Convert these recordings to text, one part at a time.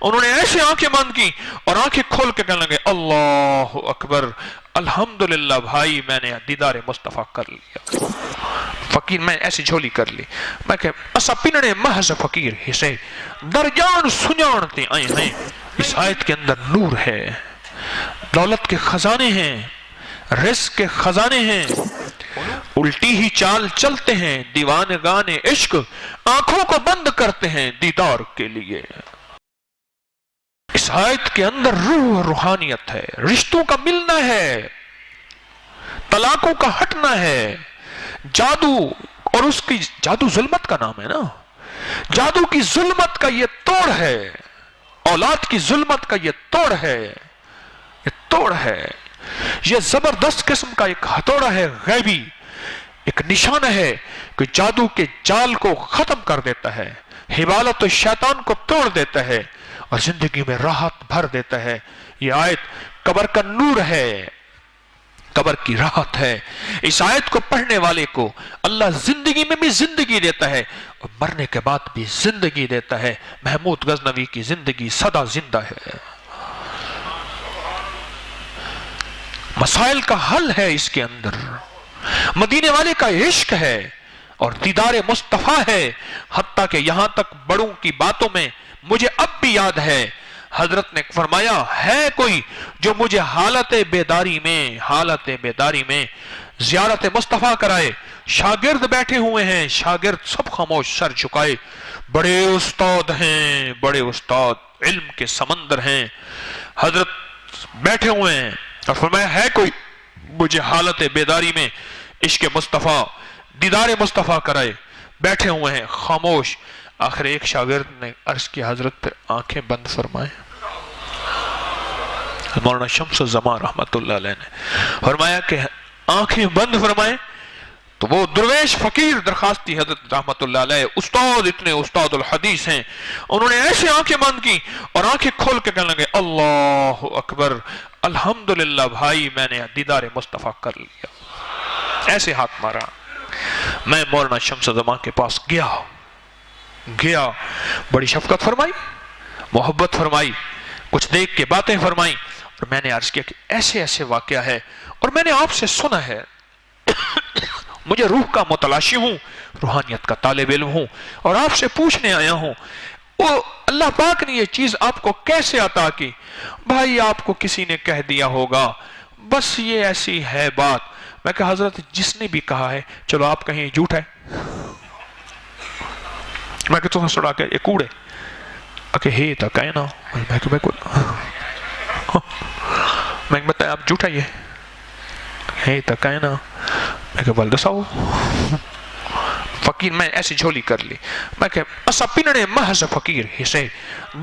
انہوں نے ایسے آنکھیں بند کی اور آنکھیں کھول کے کہنے لگے اللہ اکبر، الحمدللہ بھائی میں نے دیدار مصطفیٰ کر لیا۔ فقیر میں ایسی جھولی کر لی، میں کہ اسا پننے محض فقیر حصے درجان سنجانتے آئے ہیں۔ اس آیت کے اندر نور ہے، دولت کے خزانے ہیں، رزق کے خزانے ہیں۔ الٹی ہی چال چلتے ہیں دیوانگان عشق، آنکھوں کو بند کرتے ہیں دیدار کے لیے۔ اس آیت کے اندر روح اور روحانیت ہے، رشتوں کا ملنا ہے، طلاقوں کا ہٹنا ہے، جادو اور اس کی جادو ظلمت کا نام ہے نا، جادو کی ظلمت کا یہ توڑ ہے، اولاد کی ظلمت کا یہ توڑ ہے، یہ توڑ ہے، یہ زبردست قسم کا ایک ہتھوڑا ہے، غیبی ایک نشانہ ہے کہ جادو کے جال کو ختم کر دیتا ہے، حبالت و شیطان کو توڑ دیتا ہے اور زندگی میں راحت بھر دیتا ہے۔ یہ آیت قبر کا نور ہے، قبر کی راحت ہے۔ اس آیت کو پڑھنے والے کو اللہ زندگی میں بھی زندگی دیتا ہے اور مرنے کے بعد بھی زندگی دیتا ہے۔ محمود غزنوی کی زندگی سدا زندہ ہے، مسائل کا حل ہے اس کے اندر، مدینے والے کا عشق ہے اور دیدار مصطفیٰ ہے۔ حتیٰ کہ یہاں تک بڑوں کی باتوں میں مجھے اب بھی یاد ہے، حضرت نے فرمایا ہے کوئی جو مجھے حالت بیداری میں زیارت مصطفیٰ کرائے؟ شاگرد بیٹھے ہوئے ہیں، شاگرد سب خاموش سر جھکائے، بڑے استاد ہیں، بڑے استاد علم کے سمندر ہیں، حضرت بیٹھے ہوئے ہیں اور فرمایا ہے کوئی مجھے حالت بیداری میں عشق مصطفیٰ دیدار مصطفیٰ کرائے؟ بیٹھے ہوئے ہیں خاموش۔ آخر ایک شاگرد نے عرض کی حضرت پہ آنکھیں بند فرمائے، مولانا شمس الزمان رحمت اللہ علیہ نے فرمایا کہ آنکھیں بند فرمائے، تو وہ درویش فقیر درخواستی حضرت رحمت اللہ علیہ استاد، اتنے استاد الحدیث ہیں، انہوں نے ایسے آنکھیں بند کی اور آنکھیں کھول کے کہنے لگے اللہ اکبر، الحمدللہ بھائی میں نے دیدار مصطفیٰ کر لیا۔ ایسے ہاتھ مارا۔ میں مولانا شمس الزمان کے پاس گیا، بڑی شفقت فرمائی، محبت فرمائی، کچھ دیکھ کے باتیں فرمائی اور میں نے عرض کیا کہ ایسے ایسے واقعہ ہے اور میں نے آپ سے سنا ہے، مجھے روح کا متلاشی ہوں، روحانیت کا طالب علم ہوں اور آپ سے پوچھنے آیا ہوں وہ اللہ پاک نے یہ چیز آپ کو کیسے عطا کی؟ بھائی آپ کو کسی نے کہہ دیا ہوگا، بس یہ ایسی ہے بات۔ میں کہا حضرت جس نے بھی کہا ہے چلو آپ کہیں جھوٹ ہے، میں کہ تمہیں سڑا کے یہ کوڑے کہ ہے تا کہنا، میں کہ میں بتایا آپ جھوٹا یہ ہے تا کہنا، میں کہ والدساؤ فقیر میں ایسی جھولی کر لی، میں کہ اسا پننے محض فقیر حصے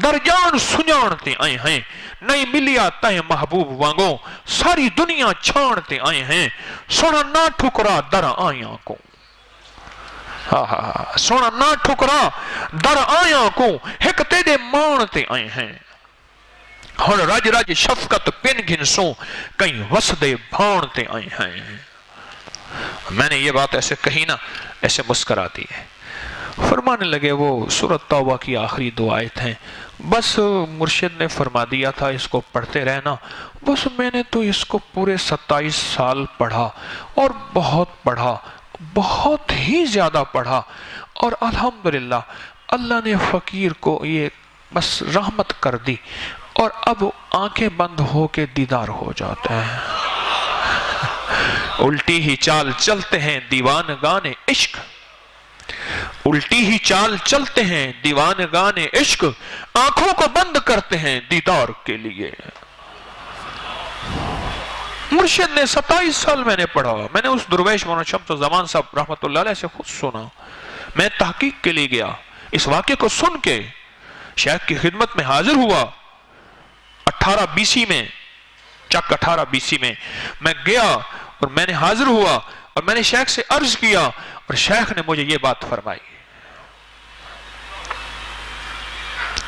درجان سنجانتے آئے ہیں، نہیں ملی آتا ہے محبوب وانگوں، ساری دنیا چھانتے آئے ہیں، سونا نہ ٹھکرا در آیاں کو، سونا نہ ٹھکرا در آیاں کو، ایک تیرے مانتے آئے ہیں، ہن رج رج شفقت پن گھنسوں کہیں وسدے بھانتے آئے ہیں۔ میں نے یہ بات ایسے کہی نا، ایسے مسکراتی ہے۔ فرمانے لگے وہ سورۃ توبہ کی آخری 2 آیت ہیں، بس مرشد نے فرما دیا تھا اس کو پڑھتے رہنا، بس میں نے تو اس کو پورے 27 سال پڑھا اور بہت پڑھا، بہت ہی زیادہ پڑھا، اور الحمدللہ اللہ نے فقیر کو یہ بس رحمت کر دی اور اب آنکھیں بند ہو کے دیدار ہو جاتا ہے۔ الٹی ہی چال چلتے ہیں دیوانگان عشق، الٹی ہی چال چلتے ہیں دیوانگان عشق، آنکھوں کو بند کرتے ہیں دیدار کے لیے۔ مرشد نے 27 سال میں نے پڑھا، میں نے اس درویش مولانا شمس الزمان صاحب رحمت اللہ علیہ سے خود سنا، میں تحقیق کے لیے گیا، اس واقعے کو سن کے شیخ کی خدمت میں حاضر ہوا 18 BC میں، چک 18 BC میں میں گیا اور میں نے حاضر ہوا اور میں نے شیخ سے عرض کیا اور شیخ نے مجھے یہ بات فرمائی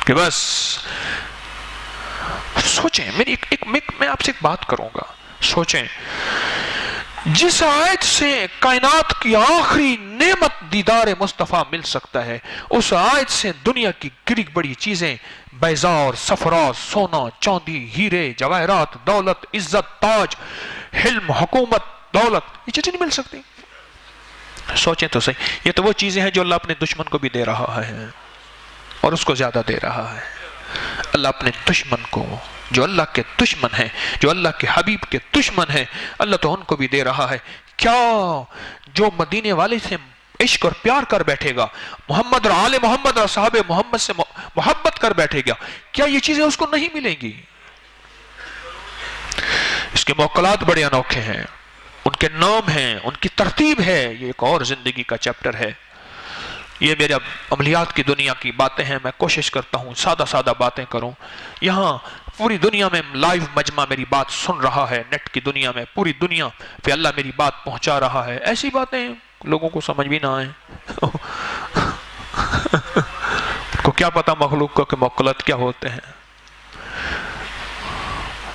کہ بس سوچیں، میں آپ سے ایک بات کروں گا، سوچیں جس آیت سے کائنات کی آخری نعمت دیدار مصطفیٰ مل سکتا ہے، اس آیت سے دنیا کی گری بڑی چیزیں بیضاء اور صفرا، سونا چاندی، ہیرے جواہرات، دولت، عزت، تاج، حلم، حکومت، دولت، یہ چیزیں نہیں مل سکتی۔ سوچیں تو صحیح، یہ تو وہ چیزیں ہیں جو اللہ اپنے دشمن کو بھی دے رہا ہے اور اس کو زیادہ دے رہا ہے۔ اللہ اپنے دشمن کو، جو اللہ کے دشمن ہیں، جو اللہ کے حبیب کے دشمن ہیں، اللہ تو ان کو بھی دے رہا ہے۔ کیا جو مدینے والے سے عشق اور پیار کر بیٹھے گا، محمد اور آل محمد اور صحابہ محمد سے محبت کر بیٹھے گا، کیا یہ چیزیں اس کو نہیں ملیں گی؟ اس کے موکلات بڑے انوکھے ہیں، ان کے نام ہیں، ان کی ترتیب ہے، یہ ایک اور زندگی کا چیپٹر ہے۔ یہ میرے عملیات کی دنیا کی باتیں ہیں، میں کوشش کرتا ہوں سادہ سادہ باتیں کروں۔ یہاں پوری دنیا میں لائیو مجمع میری بات سن رہا ہے، نیٹ کی دنیا میں پوری دنیا پہ اللہ میری بات پہنچا رہا ہے۔ ایسی باتیں لوگوں کو سمجھ بھی نہ آئیں، کو کیا پتا مخلوق کو کہ موکلات کیا ہوتے ہیں۔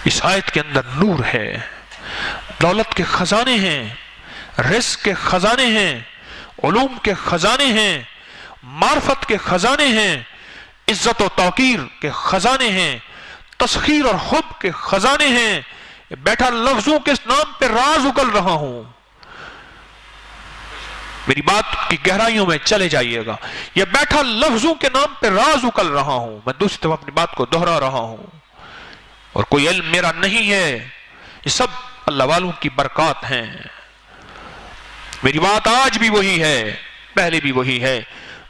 اس آیت کے اندر نور ہے، دولت کے خزانے ہیں، رزق کے خزانے ہیں، علوم کے خزانے ہیں، معرفت کے خزانے ہیں، عزت و توقیر کے خزانے ہیں، تسخیر اور حب کے خزانے ہیں۔ بیٹھا لفظوں کے نام پہ راز اگل رہا ہوں، میری بات کی گہرائیوں میں چلے جائیے گا۔ یہ بیٹھا لفظوں کے نام پہ راز اگل رہا ہوں، میں دوسری طرف اپنی بات کو دہرا رہا ہوں، اور کوئی علم میرا نہیں ہے، یہ سب اللہ والوں کی برکات ہیں۔ میری بات آج بھی وہی ہے، پہلے بھی وہی ہے۔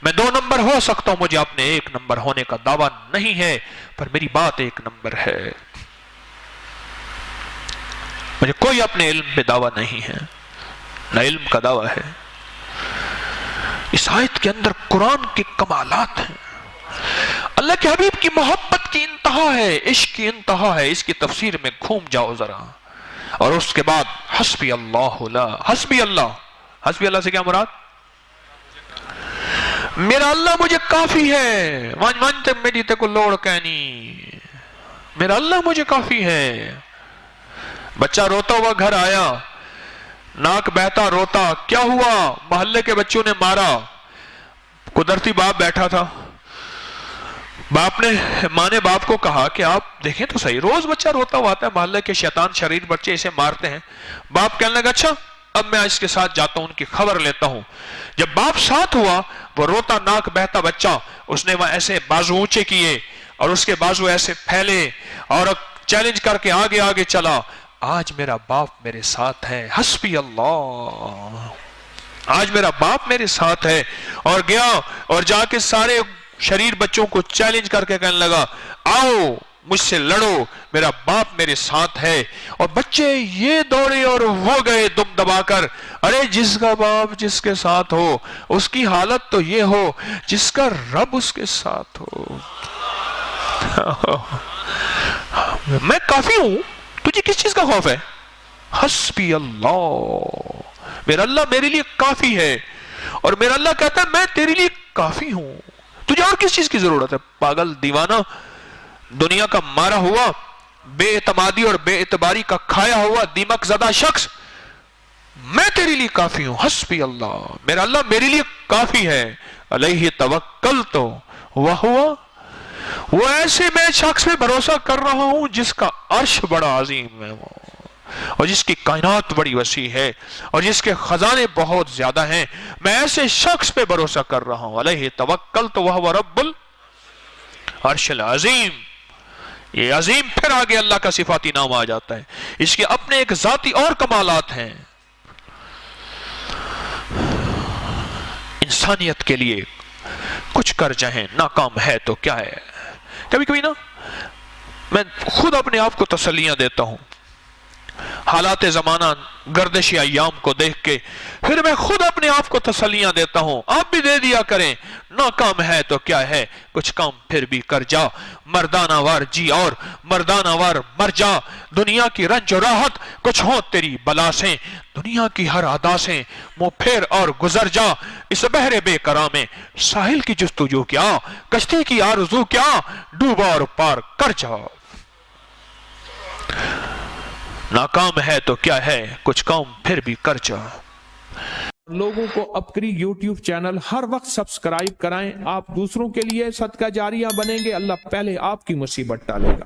میں 2 نمبر ہو سکتا ہوں، مجھے اپنے 1 نمبر ہونے کا دعویٰ نہیں ہے، پر میری بات 1 نمبر ہے۔ مجھے کوئی اپنے علم پہ دعویٰ نہیں ہے، نہ علم کا دعویٰ ہے۔ اس آیت کے اندر قرآن کے کمالات ہیں، اللہ کے حبیب کی محبت کی انتہا ہے، عشق کی انتہا ہے۔ اس کی تفسیر میں گھوم جاؤ ذرا، اور اس کے بعد حسبی اللہ لا، حسبی اللہ، حسبی اللہ سے کیا مراد؟ میرا اللہ مجھے کافی ہے، مانتے میری تے کو لوڑ کہنی، میرا اللہ مجھے کافی ہے۔ بچہ روتا ہوا گھر آیا، ناک بہتا روتا، کیا ہوا؟ محلے کے بچوں نے مارا۔ قدرتی باپ بیٹھا تھا، ماں نے باپ کو کہا کہ آپ دیکھیں تو صحیح، روز بچہ روتا ہوا آتا ہے، محلے کے شیطان شریر بچے اسے مارتے ہیں۔ باپ کہنے لگا اچھا اب میں اس کے ساتھ جاتا ہوں، ان کی خبر لیتا ہوں۔ جب باپ ساتھ ہوا، وہ روتا ناک بہتا بچہ، اس نے وہ ایسے بازو اونچے کیے اور اس کے بازو ایسے پھیلے اور چیلنج کر کے آگے آگے چلا، آج میرا باپ میرے ساتھ ہے، حسبی اللہ، آج میرا باپ میرے ساتھ ہے۔ اور گیا اور جا کے سارے شریر بچوں کو چیلنج کر کے کہنے لگا آؤ مجھ سے لڑو، میرا باپ میرے ساتھ ہے۔ اور بچے یہ دوڑے اور وہ گئے دم دبا کر، ارے جس کا باپ جس کے ساتھ ہو اس کی حالت تو یہ ہو جس کا رب اس کے ساتھ ہو۔ میں کافی ہوں، تجھے کس چیز کا خوف ہے؟ حسبی اللہ، میرا اللہ میرے لیے کافی ہے، اور میرا اللہ کہتا ہے میں تیرے لیے کافی ہوں، تجھے اور کس چیز کی ضرورت ہے؟ پاگل دیوانہ، دنیا کا مارا ہوا، بے اعتمادی اور بے اعتباری کا کھایا ہوا دیمک زدہ شخص، میں تیرے لیے کافی ہوں، حسبی اللہ، میرا اللہ میرے لیے کافی ہے، علیہ توکلت وہو، وہ ایسے میں شخص پہ بھروسہ کر رہا ہوں جس کا عرش بڑا عظیم ہے اور جس کی کائنات بڑی وسیع ہے اور جس کے خزانے بہت زیادہ ہیں، میں ایسے شخص پہ بھروسہ کر رہا ہوں، علیہ توکلت وہو رب العرش العظیم۔ یہ عظیم پھر آگے اللہ کا صفاتی نام آ جاتا ہے، اس کے اپنے ایک ذاتی اور کمالات ہیں۔ انسانیت کے لیے کچھ کر جائیں، ناکام ہے تو کیا ہے؟ کبھی کبھی نا میں خود اپنے آپ کو تسلیاں دیتا ہوں، حالات زمانہ گردش ایام کو دیکھ کے پھر میں خود اپنے آپ کو تسلیاں دیتا ہوں، آپ بھی دے دیا کریں، ناکام ہے تو کیا ہے، کچھ کام پھر بھی کر جا، مردانہ وار جی اور مردانہ وار مر جا، دنیا کی رنج و راحت کچھ ہوں تیری بلا سے، دنیا کی ہر ادا سے منہ پھیر اور گزر جا، اس بحر بے کرا میں ساحل کی جستجو کیا، کشتی کی آرزو کیا، ڈوبا اور پار کر جا۔ ناکام ہے تو کیا ہے، کچھ کام پھر بھی کر جا۔ لوگوں کو اپکری یوٹیوب چینل ہر وقت سبسکرائب کرائیں، آپ دوسروں کے لیے صدقہ جاریہ بنیں گے، اللہ پہلے آپ کی مصیبت ٹالے گا۔